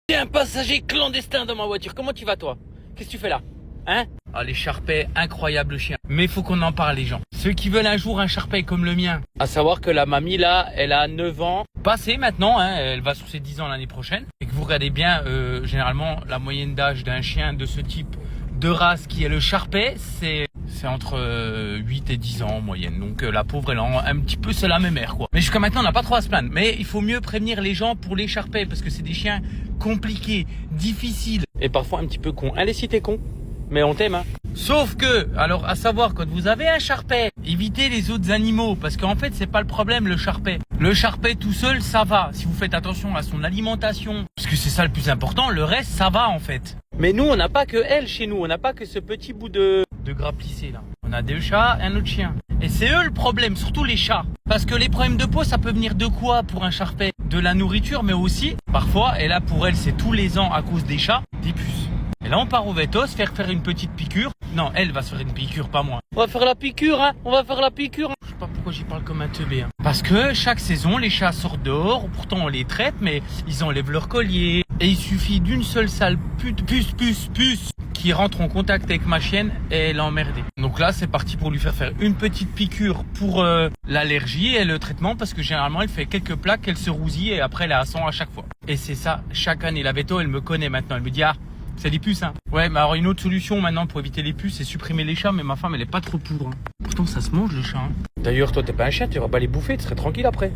T'es un passager clandestin dans ma voiture. Comment tu vas, toi? Qu'est-ce que tu fais là? Hein? Ah, les Sharpei, incroyable chien. Mais il faut qu'on en parle, les gens. Ceux qui veulent un jour un Sharpei comme le mien. À savoir que la mamie, là, elle a 9 ans. Passé maintenant, hein, elle va sur ses 10 ans l'année prochaine. Et que vous regardez bien, généralement, la moyenne d'âge d'un chien de ce type de race qui est le Sharpei, c'est entre 8 et 10 ans en moyenne. Donc la pauvre, elle a un petit peu, c'est la même mère, quoi. Mais jusqu'à maintenant, on n'a pas trop à se plaindre. Mais il faut mieux prévenir les gens pour les Sharpei parce que c'est des chiens compliqués, difficiles. Et parfois un petit peu cons. Allez, si t'es con. Mais on t'aime, hein. Sauf que, alors à savoir, quand vous avez un Sharpei, évitez les autres animaux, parce qu'en fait c'est pas le problème le Sharpei. Le Sharpei tout seul, ça va, si vous faites attention à son alimentation, parce que c'est ça le plus important, le reste ça va en fait. Mais nous on n'a pas que elle chez nous, on n'a pas que ce petit bout de gras plissé là. On a deux chats et un autre chien. Et c'est eux le problème, surtout les chats. Parce que les problèmes de peau, ça peut venir de quoi pour un Sharpei? De la nourriture, mais aussi, parfois, et là pour elle c'est tous les ans à cause des chats, des puces. Et là, on part au vétos, faire une petite piqûre. Non, elle va se faire une piqûre, pas moi. On va faire la piqûre, hein. On va faire la piqûre. Je sais pas pourquoi j'y parle comme un teubé, hein. Parce que chaque saison, les chats sortent dehors. Pourtant, on les traite, mais ils enlèvent leur collier. Et il suffit d'une seule sale puce qui rentre en contact avec ma chienne et elle est emmerdée. Donc là, c'est parti pour lui faire une petite piqûre pour l'allergie et le traitement. Parce que généralement, elle fait quelques plaques, elle se rousille et après, elle est à 100 à chaque fois. Et c'est ça, chaque année. La véto, elle me connaît maintenant. Elle me dit, ah, c'est des puces, hein. Ouais, mais alors une autre solution maintenant pour éviter les puces, c'est supprimer les chats, mais ma femme, elle est pas trop pour, hein. Pourtant, ça se mange, les chats, hein. D'ailleurs, toi, t'es pas un chien, tu vas pas les bouffer, tu serais tranquille après.